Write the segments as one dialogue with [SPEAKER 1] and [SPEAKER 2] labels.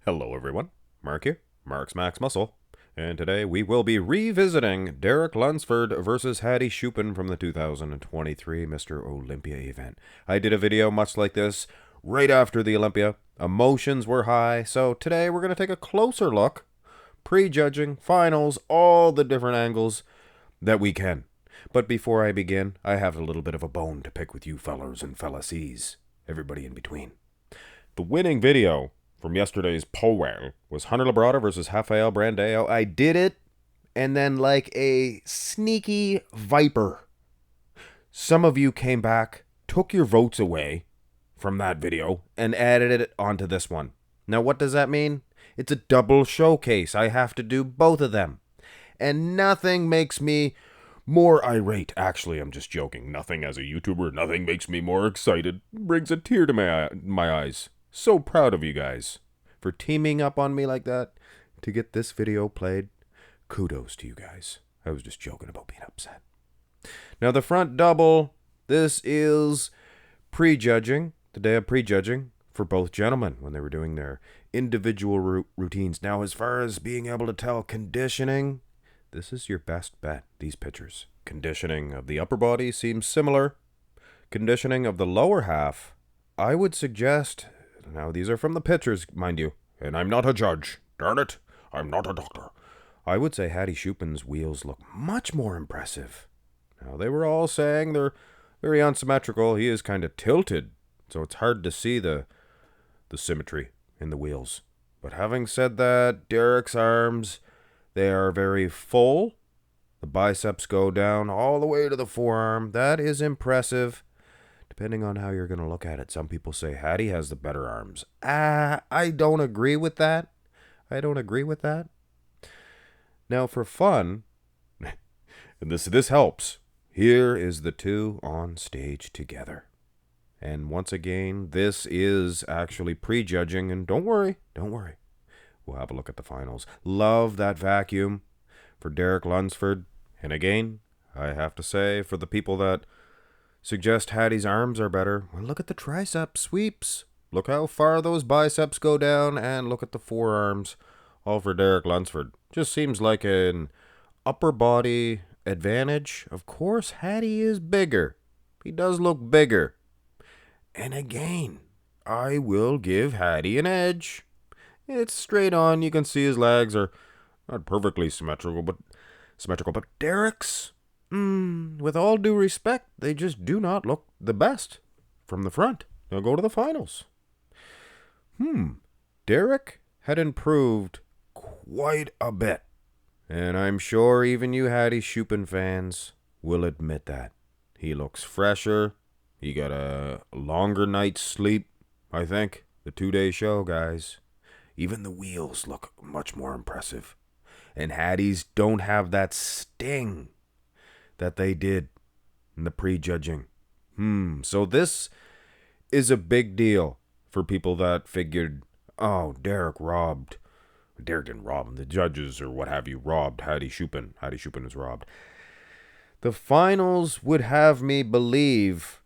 [SPEAKER 1] Hello everyone, Mark here, Mark's Max Muscle, and today we will be revisiting Derek Lunsford versus Hadi Choopan from the 2023 Mr. Olympia event. I did a video much like this right after the Olympia. Emotions were high, so today we're going to take a closer look, prejudging, finals, all the different angles that we can. But before I begin, I have a little bit of a bone to pick with you fellers and fellacies, everybody in between. The winning video from yesterday's poll was Hunter Labrada versus Rafael Brandao. I did it, and then like a sneaky viper, some of you came back, took your votes away from that video, and added it onto this one. Now what does that mean? It's a double showcase. I have to do both of them. And nothing makes me more irate. Actually, I'm just joking. Nothing as a YouTuber, nothing makes me more excited. Brings a tear to my eyes. So proud of you guys for teaming up on me like that to get this video played. Kudos to you guys. I was just joking about being upset. Now the front double, this is prejudging, the day of prejudging for both gentlemen when they were doing their individual routines. Now as far as being able to tell conditioning, this is your best bet, these pictures. Conditioning of the upper body seems similar. Conditioning of the lower half, I would suggest. Now, these are from the pictures, mind you, and I'm not a judge. Darn it, I'm not a doctor. I would say Hadi Choopan's wheels look much more impressive. Now, they were all saying they're very unsymmetrical. He is kind of tilted, so it's hard to see the symmetry in the wheels. But having said that, Derek's arms, they are very full. The biceps go down all the way to the forearm. That is impressive. Depending on how you're going to look at it. Some people say Hadi has the better arms. I don't agree with that. Now for fun, and this helps, here is the two on stage together. And once again, this is actually prejudging, and don't worry. We'll have a look at the finals. Love that vacuum for Derek Lunsford. And again, I have to say, for the people that suggest Hadi's arms are better, well, look at the tricep sweeps. Look how far those biceps go down, and look at the forearms, all for Derek Lunsford. Just seems like an upper body advantage. Of course, Hadi is bigger. He does look bigger. And again, I will give Hadi an edge. It's straight on. You can see his legs are not perfectly symmetrical, but Derek's, with all due respect, they just do not look the best from the front. They'll go to the finals. Derek had improved quite a bit. And I'm sure even you Hadi Choopan fans will admit that. He looks fresher. He got a longer night's sleep, I think. The 2-day show, guys. Even the wheels look much more impressive. And Hadi's don't have that sting that they did in the prejudging. So this is a big deal for people that figured, oh, Derek didn't rob him. The judges or what have you robbed Hadi Choopan. Hadi Choopan is robbed. The finals would have me believe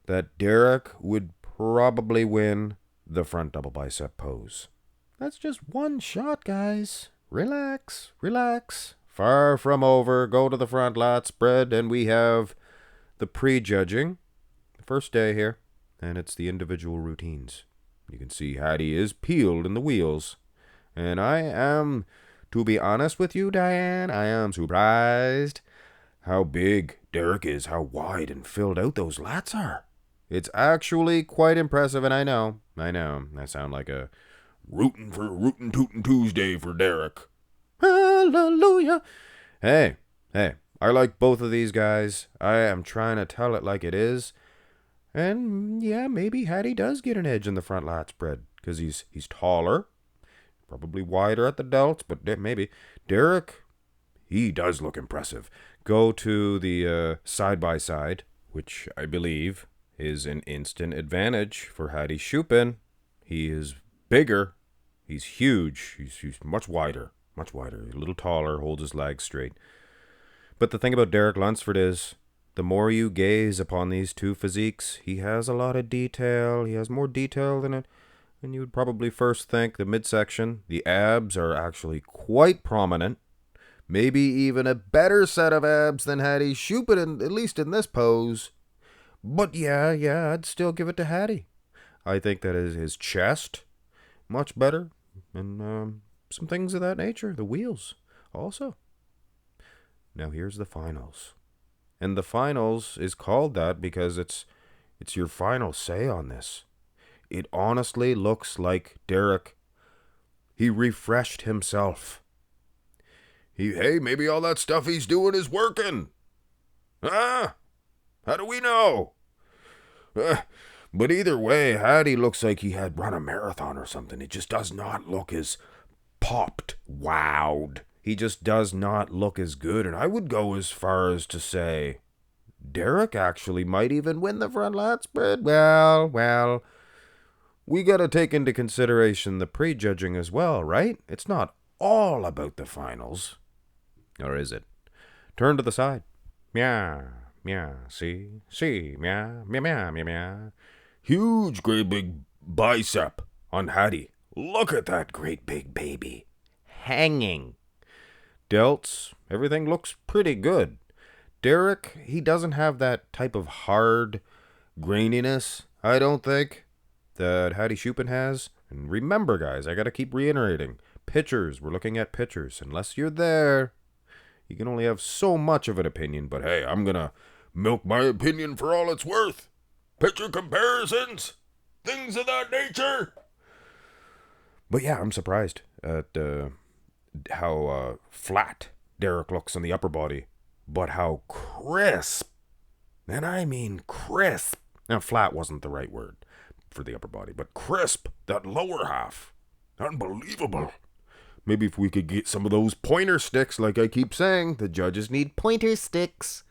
[SPEAKER 1] that Derek would probably win the front double bicep pose. That's just one shot, guys. Relax. Far from over. Go to the front, Lat Spread, and we have the prejudging. The first day here, and it's the individual routines. You can see Hadi is peeled in the wheels. And I am, to be honest with you, Diane, I am surprised how big Derek is, how wide and filled out those lats are. It's actually quite impressive, and I know, I sound like a rootin' tootin' Tuesday for Derek. Hallelujah. Hey, I like both of these guys. I am trying to tell it like it is. And yeah, maybe Hadi does get an edge in the front lat spread because he's taller, probably wider at the delts, but maybe. Derek, he does look impressive. Go to the side-by-side, which I believe is an instant advantage for Hadi Choopan. He is bigger. He's huge. He's much wider. A little taller, holds his legs straight. But the thing about Derek Lunsford is, the more you gaze upon these two physiques, he has a lot of detail. He has more detail than And you would probably first think the midsection, the abs are actually quite prominent. Maybe even a better set of abs than Hadi Choopan, at least in this pose. But yeah, I'd still give it to Hadi. I think that is his chest, much better. And some things of that nature. The wheels, also. Now here's the finals. And the finals is called that because it's your final say on this. It honestly looks like Derek, he refreshed himself. Hey, maybe all that stuff he's doing is working. Huh? How do we know? But either way, Hadi looks like he had run a marathon or something. It just does not look as popped, wowed. He just does not look as good. And I would go as far as to say Derek actually might even win the front lat spread. Well, we got to take into consideration the prejudging as well, right? It's not all about the finals. Or is it? Turn to the side. Meow, see, meow. Huge, great big bicep on Hadi. Look at that great big baby. Hanging. Delts, everything looks pretty good. Derek, he doesn't have that type of hard graininess, I don't think, that Hadi Choopan has. And remember, guys, I gotta keep reiterating. Pictures, we're looking at pictures. Unless you're there, you can only have so much of an opinion. But hey, I'm gonna milk my opinion for all it's worth. Picture comparisons, things of that nature. But yeah, I'm surprised at how flat Derek looks on the upper body, but how crisp, and I mean crisp. Now, flat wasn't the right word for the upper body, but crisp, that lower half. Unbelievable. Maybe if we could get some of those pointer sticks, like I keep saying, the judges need pointer sticks.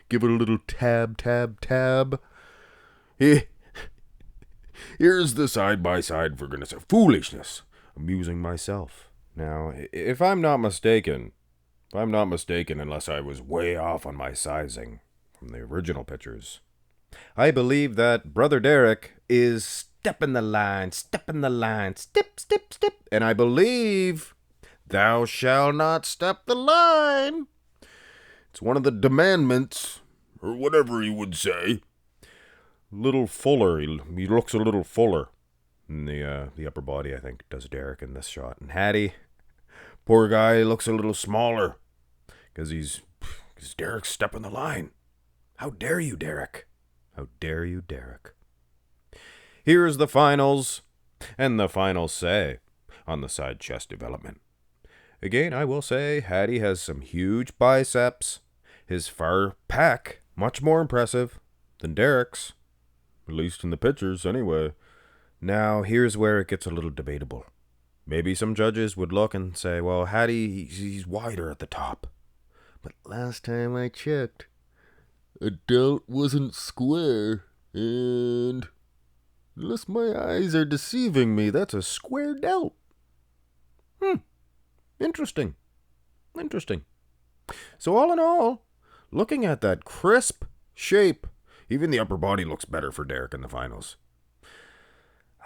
[SPEAKER 1] Give it a little tab. Here's the side-by-side, for goodness sake. Foolishness. Amusing myself. Now, if I'm not mistaken, unless I was way off on my sizing from the original pictures, I believe that Brother Derek is stepping the line, step, and I believe thou shalt not step the line. It's one of the demandments, or whatever he would say. Little fuller, he looks a little fuller in the upper body, I think, does Derek in this shot. And Hadi, poor guy, looks a little smaller, because Derek's stepping the line. How dare you, Derek? How dare you, Derek? Here's the finals, and the finals say on the side chest development. Again, I will say Hadi has some huge biceps. His far pec, much more impressive than Derek's, at least in the pictures anyway. Now, here's where it gets a little debatable. Maybe some judges would look and say, well, Hadi, he's wider at the top. But last time I checked, a delt wasn't square, and unless my eyes are deceiving me, that's a square delt. Interesting. So all in all, looking at that crisp shape, even the upper body looks better for Derek in the finals.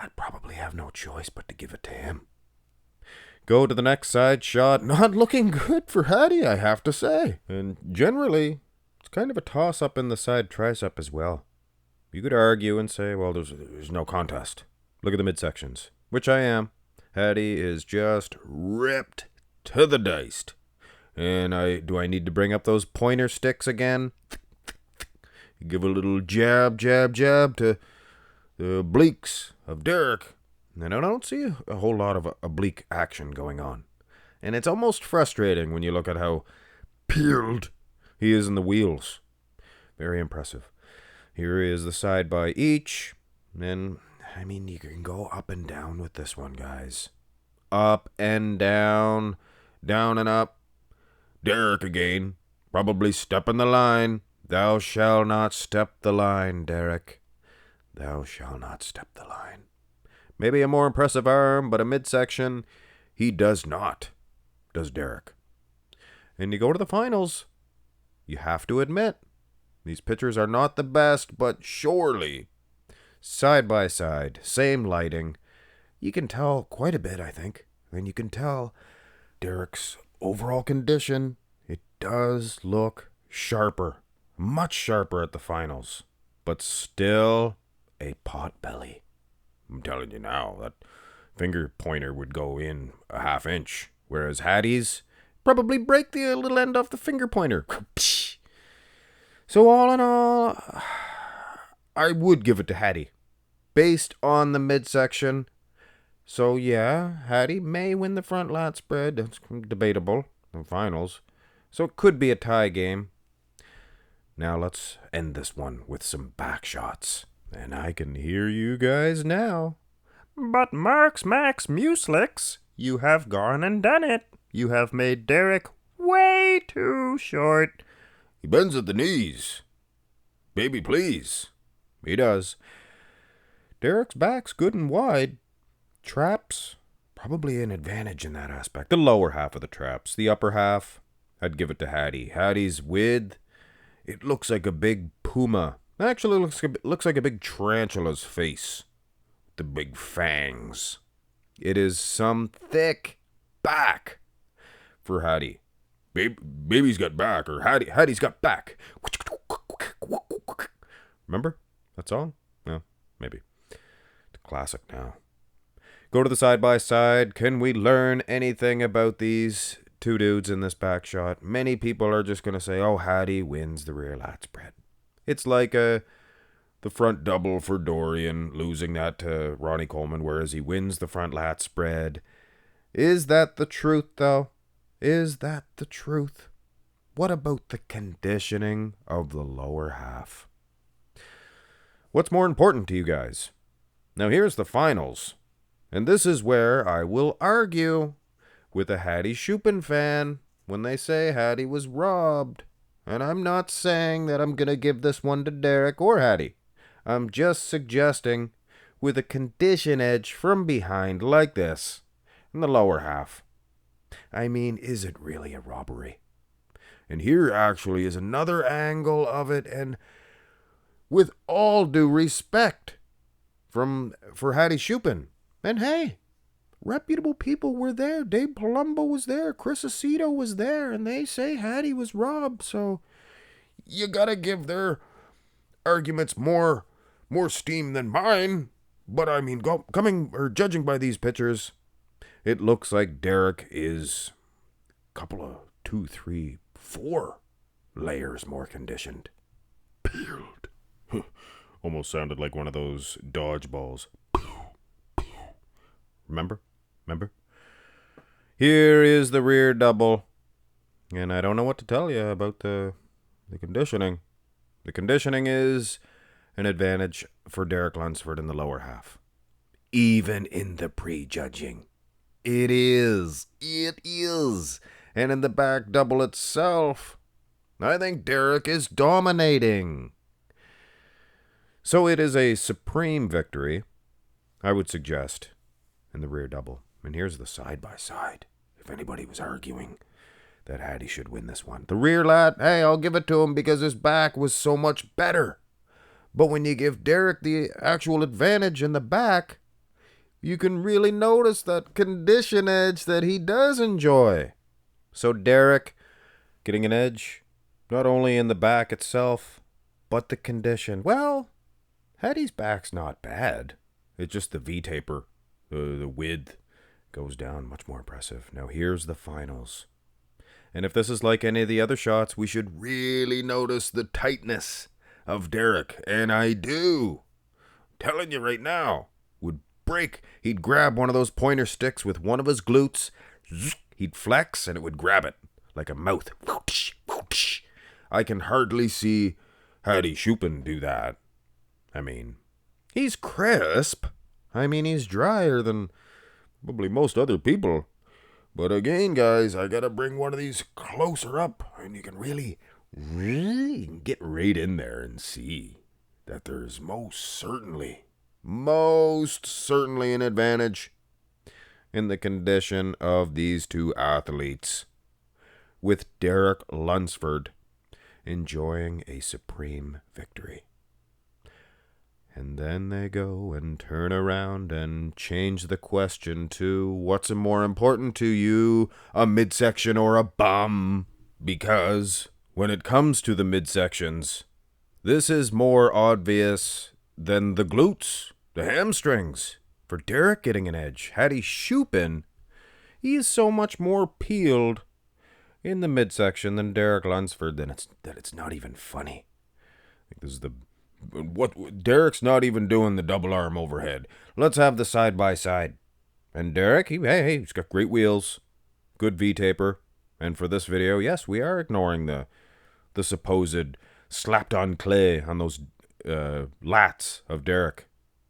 [SPEAKER 1] I'd probably have no choice but to give it to him. Go to the next side shot. Not looking good for Hadi, I have to say. And generally, it's kind of a toss-up in the side tricep as well. You could argue and say, well, there's no contest. Look at the midsections, which I am. Hadi is just ripped to the diced. And do I need to bring up those pointer sticks again? Give a little jab to the obliques of Derek. And I don't see a whole lot of oblique action going on. And it's almost frustrating when you look at how peeled he is in the wheels. Very impressive. Here is the side by each. And, I mean, you can go up and down with this one, guys. Up and down. Down and up. Derek again. Probably stepping the line. Thou shalt not step the line, Derek. Thou shalt not step the line. Maybe a more impressive arm, but a midsection, he does not, does Derek. And you go to the finals, you have to admit, these pictures are not the best, but surely side by side, same lighting. You can tell quite a bit, I think. And you can tell Derek's overall condition. It does look sharper, much sharper at the finals, but still a pot belly. I'm telling you now, that finger pointer would go in a half inch, whereas Hadi's probably break the little end off the finger pointer. So all in all, I would give it to Hadi, based on the midsection. So yeah, Hadi may win the front lat spread. It's debatable, the finals. So it could be a tie game. Now let's end this one with some back shots. And I can hear you guys now. But Max Muslix, you have gone and done it. You have made Derek way too short. He bends at the knees. Baby, please. He does. Derek's back's good and wide. Traps, probably an advantage in that aspect. The lower half of the traps. The upper half, I'd give it to Hadi. Hadi's width, it looks like a big puma. Actually, looks like a big tarantula's face. The big fangs. It is some thick back for Hadi. Baby's got back, or Hadi's got back. Remember that song? No, maybe. It's a classic now. Go to the side by side. Can we learn anything about these two dudes in this back shot? Many people are just going to say, oh, Hadi wins the rear lat spread. It's like the front double for Dorian, losing that to Ronnie Coleman, whereas he wins the front lat spread. Is that the truth, though? Is that the truth? What about the conditioning of the lower half? What's more important to you guys? Now here's the finals. And this is where I will argue with a Hadi Choopan fan when they say Hadi was robbed. And I'm not saying that I'm going to give this one to Derek or Hadi. I'm just suggesting with a condition edge from behind like this in the lower half. I mean, is it really a robbery? And here actually is another angle of it, and with all due respect for Hadi Choopan. And hey, reputable people were there. Dave Palumbo was there. Chris Aceto was there. And they say Hadi was robbed. So you gotta give their arguments more steam than mine. But I mean, judging by these pictures, it looks like Derek is a couple of 2, 3, 4 layers more conditioned. Peeled. Almost sounded like one of those dodgeballs. Remember? Here is the rear double. And I don't know what to tell you about the conditioning. The conditioning is an advantage for Derek Lunsford in the lower half. Even in the prejudging. It is. And in the back double itself, I think Derek is dominating. So it is a supreme victory, I would suggest, in the rear double. And here's the side by side, if anybody was arguing that Hadi should win this one. The rear lat, hey, I'll give it to him because his back was so much better. But when you give Derek the actual advantage in the back, you can really notice that condition edge that he does enjoy. So Derek getting an edge, not only in the back itself, but the condition. Well, Hadi's back's not bad. It's just the V-taper. The width goes down, much more impressive. Now here's the finals. And if this is like any of the other shots, we should really notice the tightness of Derek. And I do. I'm telling you right now. Would break. He'd grab one of those pointer sticks with one of his glutes. He'd flex and it would grab it like a mouth. I can hardly see Hadi Choopan do that. I mean, he's crisp. I mean, he's drier than probably most other people. But again, guys, I gotta bring one of these closer up, and you can really get right in there and see that there's most certainly an advantage in the condition of these two athletes, with Derek Lunsford enjoying a supreme victory. And then they go and turn around and change the question to, what's more important to you, a midsection or a bum? Because when it comes to the midsections, this is more obvious than the glutes, the hamstrings. For Derek getting an edge, Hadi Choopan, he is so much more peeled in the midsection than Derek Lunsford that it's not even funny. I think this is what Derek's not even doing the double arm overhead. Let's have the side by side. And Derek, he's got great wheels, good V taper, and for this video, yes, we are ignoring the supposed slapped on clay on those lats of Derek,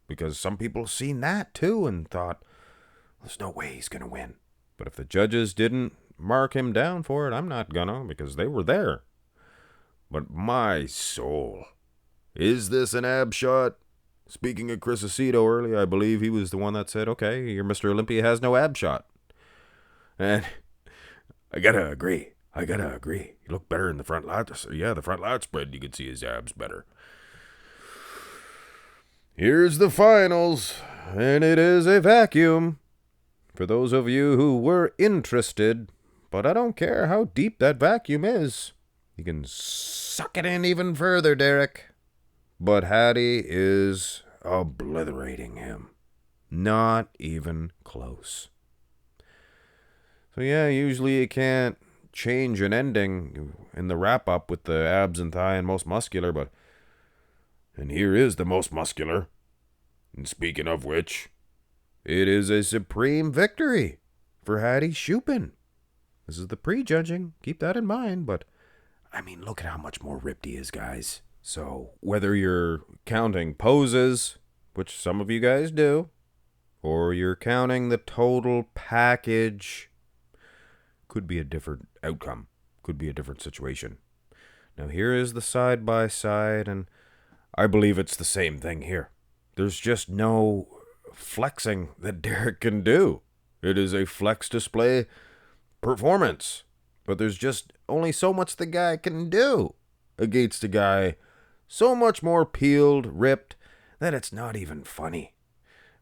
[SPEAKER 1] because some people seen that too and thought, there's no way he's gonna win. But if the judges didn't mark him down for it, I'm not gonna, because they were there. But my soul, is this an ab shot? Speaking of Chris Aceto earlier, I believe he was the one that said, okay, your Mr. Olympia has no ab shot. And I gotta agree. He looked better in the front lat. Yeah, the front lat spread, you could see his abs better. Here's the finals, and it is a vacuum. For those of you who were interested, but I don't care how deep that vacuum is. You can suck it in even further, Derek. But Hadi is obliterating him. Not even close. So yeah, usually you can't change an ending in the wrap-up with the abs and thigh and most muscular, and here is the most muscular. And speaking of which, it is a supreme victory for Hadi Choopan. This is the prejudging, keep that in mind, but I mean, look at how much more ripped he is, guys. So whether you're counting poses, which some of you guys do, or you're counting the total package, could be a different outcome, could be a different situation. Now here is the side by side, and I believe it's the same thing here. There's just no flexing that Derek can do. It is a flex display performance, but there's just only so much the guy can do against a guy so much more peeled, ripped, that it's not even funny.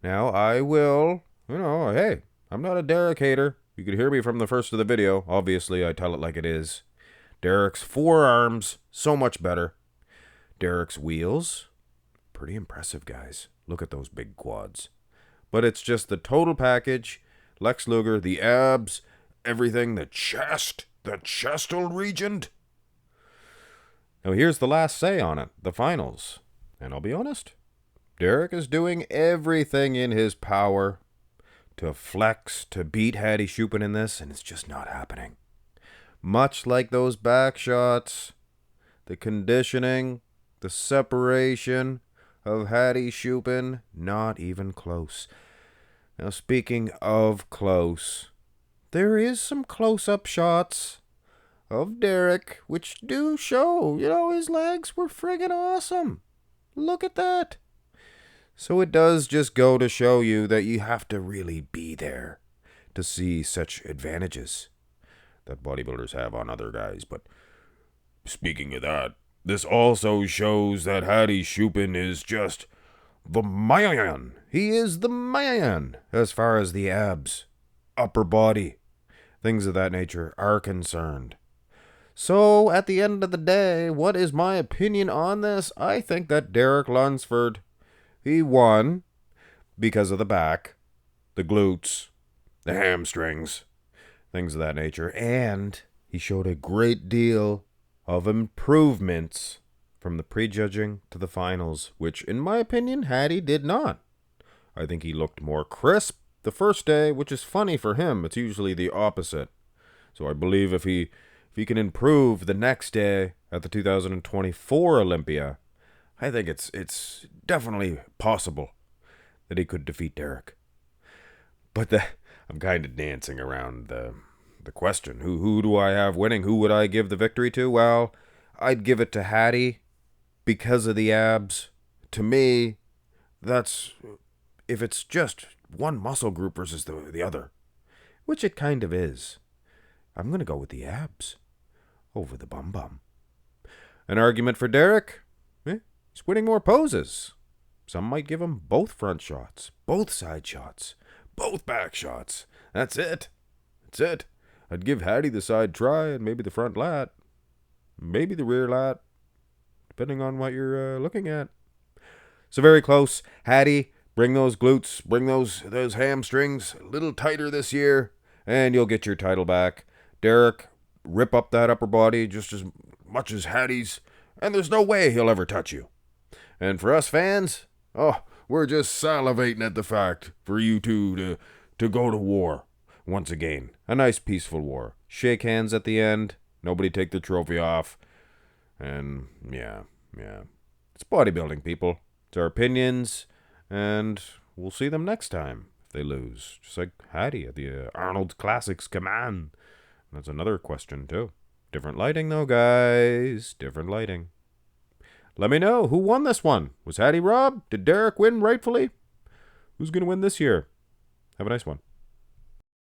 [SPEAKER 1] Now, I will, hey, I'm not a Derek hater. You could hear me from the first of the video. Obviously, I tell it like it is. Derek's forearms, so much better. Derek's wheels, pretty impressive, guys. Look at those big quads. But it's just the total package. Lex Luger, the abs, everything, the chestal region. Now here's the last say on it, the finals. And I'll be honest, Derek is doing everything in his power to flex, to beat Hadi Choopan in this, and it's just not happening. Much like those back shots, the conditioning, the separation of Hadi Choopan, not even close. Now speaking of close, there is some close-up shots of Derek, which do show, his legs were friggin' awesome. Look at that. So it does just go to show you that you have to really be there to see such advantages that bodybuilders have on other guys. But speaking of that, this also shows that Hadi Choopan is just the man. He is the man as far as the abs, upper body, things of that nature are concerned. So, at the end of the day, what is my opinion on this? I think that Derek Lunsford, he won because of the back, the glutes, the hamstrings, things of that nature, and he showed a great deal of improvements from the prejudging to the finals, which, in my opinion, Hadi did not. I think he looked more crisp the first day, which is funny for him. It's usually the opposite. So I believe if he can improve the next day at the 2024 Olympia, I think it's definitely possible that he could defeat Derek. But I'm kind of dancing around the question. Who do I have winning? Who would I give the victory to? Well, I'd give it to Hadi because of the abs. To me, that's if it's just one muscle group versus the other, which it kind of is. I'm going to go with the abs over the bum. An argument for Derek? He's winning more poses. Some might give him both front shots, both side shots, both back shots. That's it. That's it. I'd give Hadi the side try and maybe the front lat. Maybe the rear lat, depending on what you're looking at. So very close. Hadi, bring those glutes, bring those hamstrings a little tighter this year, and you'll get your title back. Derek, rip up that upper body just as much as Hadi's, and there's no way he'll ever touch you. And for us fans, we're just salivating at the fact for you two to go to war once again. A nice peaceful war. Shake hands at the end. Nobody take the trophy off. And yeah. It's bodybuilding, people. It's our opinions, and we'll see them next time if they lose. Just like Hadi at the Arnold Classics. Come on. That's another question, too. Different lighting, though, guys. Different lighting. Let me know who won this one. Was Hadi robbed? Did Derek win rightfully? Who's going to win this year? Have a nice one.